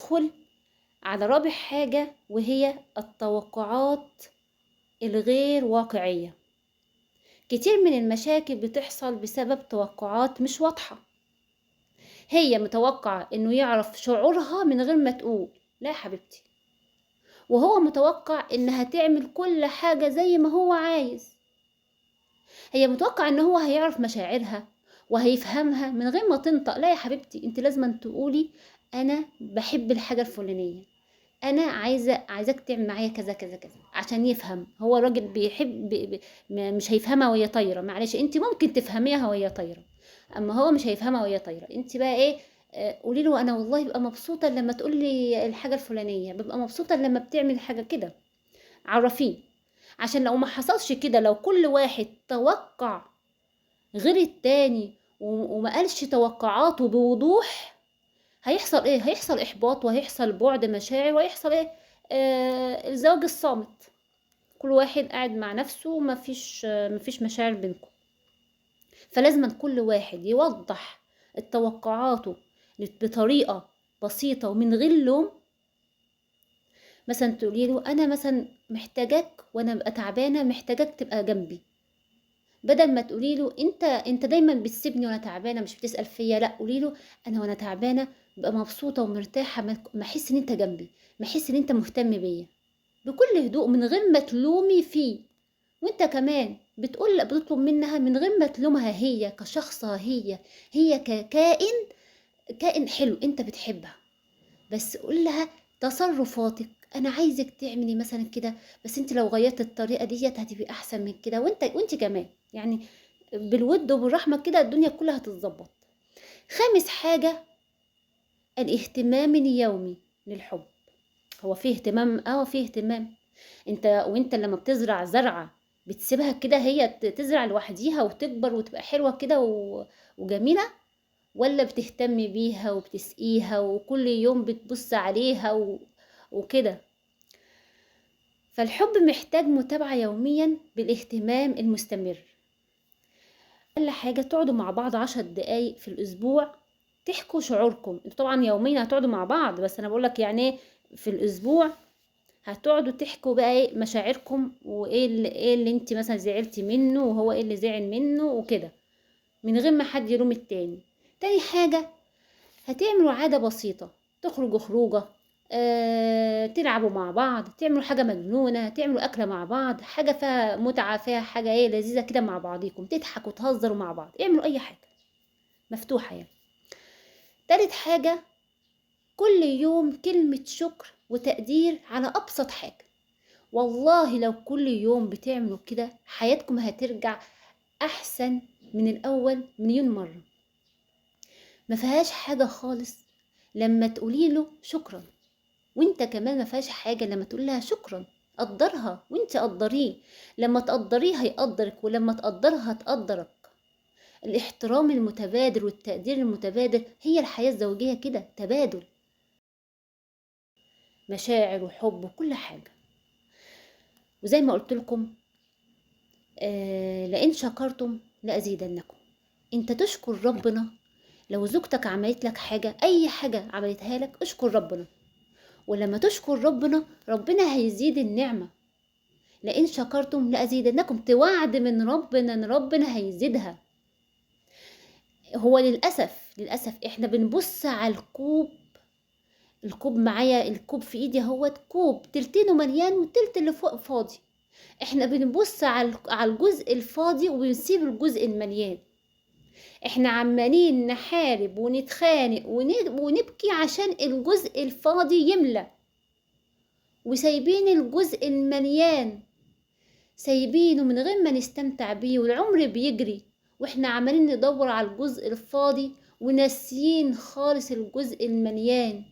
ندخل على رابع حاجة، وهي التوقعات الغير واقعية. كتير من المشاكل بتحصل بسبب توقعات مش واضحة. هي متوقعة انه يعرف شعورها من غير ما تقول لا يا حبيبتي، وهو متوقع انها تعمل كل حاجة زي ما هو عايز. هي متوقع ان هو هيعرف مشاعرها وهيفهمها من غير ما تنطق. لا يا حبيبتي، انت لازم تقولي انا بحب الحاجة الفلانية، انا عايزاك تعمل معايا كذا كذا كذا، عشان يفهم. هو راجل بيحب مش هيفهمها وهي طايره. معلش، انت ممكن تفهميها وهي طايره، اما هو مش هيفهمها وهي طايره. انت بقى ايه؟ قولي له انا والله ببقى مبسوطه لما تقول لي الحاجه الفلانيه، ببقى مبسوطه لما بتعمل حاجه كده. عرفيه، عشان لو ما حصلش كده، لو كل واحد توقع غير التاني وما قالش توقعاته بوضوح، هيحصل ايه؟ هيحصل احباط، وهيحصل بعد مشاعر، وهيحصل ايه؟ الزواج الصامت. كل واحد قاعد مع نفسه، مفيش مشاعر بينكم. فلازم كل واحد يوضح توقعاته بطريقة بسيطة ومن غير لوم. مثلا تقولي له انا مثلا محتاجاك وانا ابقى تعبانة، محتاجاك تبقى جنبي. بدل ما تقولي له انت دايما بتسيبني وانا تعبانه، مش بتسال فيا. لا، قولي له انا وانا تعبانه ببقى مبسوطه ومرتاحه، ما احس ان انت جنبي، ما احس ان انت مهتم بيا، بكل هدوء من غير ما تلومي فيه. وانت كمان بتطلب منها من غير ما تلومها، هي كشخصها، هي كائن حلو انت بتحبها. بس قول لها تصرفاتك، انا عايزك تعملي مثلا كده، بس انت لو غيرت الطريقه ديت هتبقي احسن من كده. وانت كمان يعني بالود وبالرحمه كده الدنيا كلها هتتظبط. خامس حاجه، الاهتمام اليومي للحب. هو فيه اهتمام، فيه اهتمام. وانت لما بتزرع زرعه بتسيبها كده هي تزرع لوحديها وتكبر وتبقى حلوه كده وجميله، ولا بتهتمي بيها وبتسقيها وكل يوم بتبص عليها وكده؟ فالحب محتاج متابعة يوميا بالاهتمام المستمر. أقل حاجة تقعدوا مع بعض 10 دقايق في الأسبوع، تحكوا شعوركم. انتوا طبعا يوميا هتقعدوا مع بعض، بس أنا بقولك يعني في الأسبوع هتقعدوا تحكوا بقى ايه مشاعركم، وايه اللي انت مثلا زعلتي منه، وهو ايه اللي زعل منه وكده، من غير ما حد يلوم التاني. تاني حاجة، هتعملوا عادة بسيطة، تخرجوا خروجة، تلعبوا مع بعض، تعملوا حاجة مجنونة، تعملوا أكلة مع بعض، حاجة فيها متعة، فيها حاجة ايه لذيذة كده مع بعضيكم، تضحكوا وتهزروا مع بعض، اعملوا أي حاجة مفتوحة يعني. تالت حاجة، كل يوم كلمة شكر وتقدير على أبسط حاجة. والله لو كل يوم بتعملوا كده حياتكم هترجع أحسن من الأول مليون مرة. ما فيهاش حاجة خالص لما تقولي له شكرا، وانت كمان ما فيهاش حاجة لما تقول لها شكرا. قدرها وانت قدريه، لما تقدريه هيقدرك، ولما تقدرها هتقدرك. الاحترام المتبادل والتقدير المتبادل، هي الحياة الزوجية كده تبادل مشاعر وحب وكل حاجة. وزي ما قلت لكم، لئن شكرتم لأزيدنكم. انت تشكر ربنا. لو زوجتك عملت لك حاجة، اي حاجة عملتها لك، اشكر ربنا. ولما تشكر ربنا، ربنا هيزيد النعمة. لئن شكرتم لأزيدنكم، توعد من ربنا ان ربنا هيزيدها. هو للأسف احنا بنبص على الكوب معايا، الكوب في ايدي اهوت، كوب تلتينه مليان والتلت اللي فوق فاضي. احنا بنبص على الجزء الفاضي وبنسيب الجزء المليان. احنا عمالين نحارب ونتخانق ونبكي عشان الجزء الفاضي يملى، وسايبين الجزء المليان، سايبينه من غير ما نستمتع بيه. والعمر بيجري واحنا عمالين ندور على الجزء الفاضي، وناسيين خالص الجزء المليان،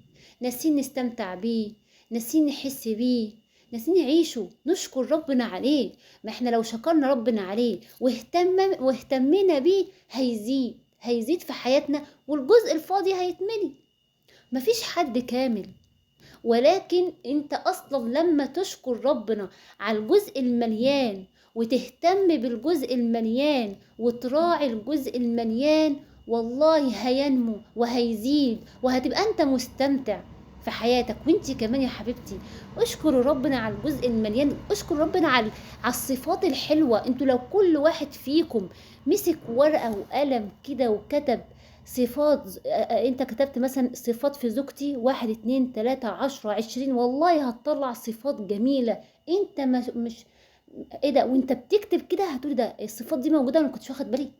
ناسيين نستمتع بيه، ناسيين نحس بيه، ناسيين نعيشه، نشكر ربنا عليه. ما احنا لو شكرنا ربنا عليه واهتمنا بيه، هيزيد في حياتنا، والجزء الفاضي هيتملي. مفيش حد كامل، ولكن انت اصلا لما تشكر ربنا على الجزء المليان، وتهتم بالجزء المليان، وتراعي الجزء المليان، والله هينمو وهيزيد، وهتبقى انت مستمتع. في حياتك. وانتي كمان يا حبيبتي اشكروا ربنا على الجزء المليان، اشكروا ربنا على الصفات الحلوة. انتوا لو كل واحد فيكم مسك ورقة وقلم كده وكتب صفات، انت كتبت مثلا صفات في زوجتي 1 2 3 10 20، والله هتطلع صفات جميلة. انت مش ايه ده، وانت بتكتب كده هتقولي ده الصفات دي موجودة، انا ما كنتش واخد بالي.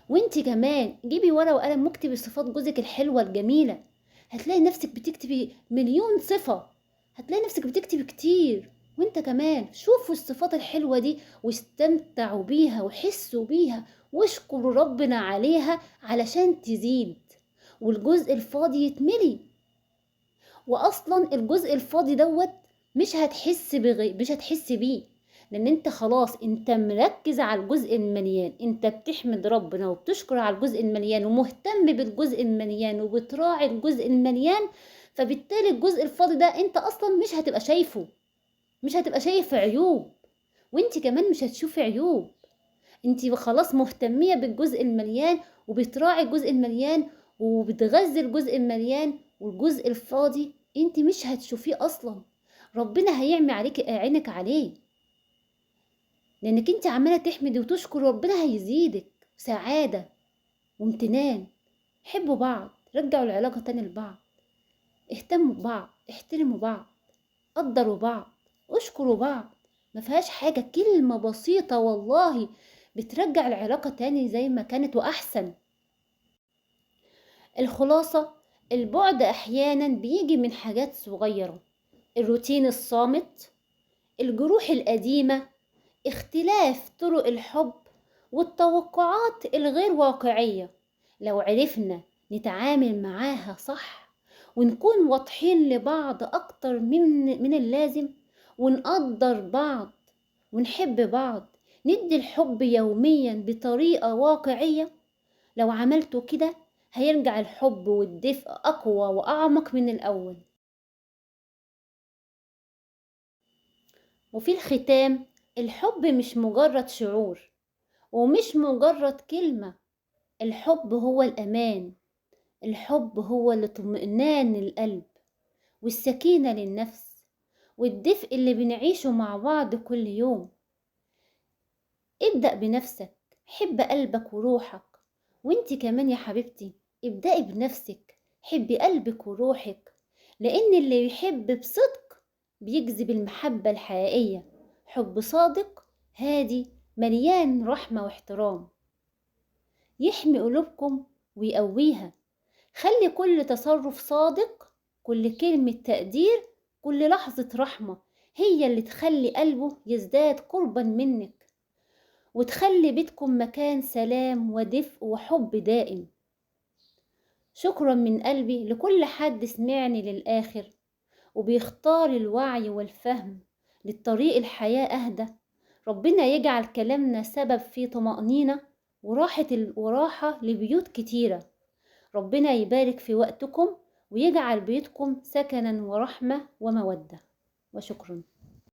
وانتي كمان جيبي ورقة وقلم واكتبي صفات جوزك الحلوة الجميلة، هتلاقي نفسك بتكتبي مليون صفة، هتلاقي نفسك بتكتبي كتير. وانت كمان شوفوا الصفات الحلوة دي واستمتعوا بيها وحسوا بيها واشكروا ربنا عليها علشان تزيد والجزء الفاضي يتملي. واصلا الجزء الفاضي دوت مش هتحس بيه، لان انت خلاص انت مركز على الجزء المليان، انت بتحمد ربنا وبتشكر على الجزء المليان ومهتم بالجزء المليان وبتراعي الجزء المليان. فبالتالي الجزء الفاضي ده انت اصلا مش هتبقى شايفه، مش هتبقى شايف عيوب، وانت كمان مش هتشوفي عيوب. انت خلاص مهتمية بالجزء المليان وبتراعي الجزء المليان وبتغذي الجزء المليان، والجزء الفاضي انت مش هتشوفيه اصلا. ربنا هيعمي عليك عينك عليه، لانك انت عمالة تحمدي وتشكر، ربنا هيزيدك سعادة وامتنان. حبوا بعض، رجعوا العلاقة تاني لبعض، اهتموا ببعض، احترموا بعض، قدروا بعض، اشكروا بعض. ما فيهاش حاجة، كلمة بسيطة والله بترجع العلاقة تاني زي ما كانت وأحسن. الخلاصة، البعد أحيانا بيجي من حاجات صغيرة، الروتين الصامت، الجروح القديمة، اختلاف طرق الحب، والتوقعات الغير واقعية. لو عرفنا نتعامل معاها صح ونكون واضحين لبعض أكتر من اللازم، ونقدر بعض ونحب بعض، ندي الحب يوميا بطريقة واقعية، لو عملتوا كده هيرجع الحب والدفء أقوى وأعمق من الأول. وفي الختام، الحب مش مجرد شعور ومش مجرد كلمة، الحب هو الأمان، الحب هو الاطمئنان للقلب والسكينة للنفس والدفء اللي بنعيشه مع بعض كل يوم. ابدأ بنفسك، حب قلبك وروحك، وانت كمان يا حبيبتي ابدأي بنفسك، حبي قلبك وروحك، لأن اللي يحب بصدق بيجذب المحبة الحقيقية، حب صادق هادي مليان رحمة واحترام، يحمي قلوبكم ويقويها. خلي كل تصرف صادق، كل كلمة تقدير، كل لحظة رحمة هي اللي تخلي قلبه يزداد قربا منك، وتخلي بيتكم مكان سلام ودفء وحب دائم. شكرا من قلبي لكل حد سمعني للآخر وبيختار الوعي والفهم للطريق الحياة أهدى. ربنا يجعل كلامنا سبب في طمأنينة وراحة لبيوت كتيرة. ربنا يبارك في وقتكم ويجعل بيتكم سكنا ورحمة ومودة. وشكرا.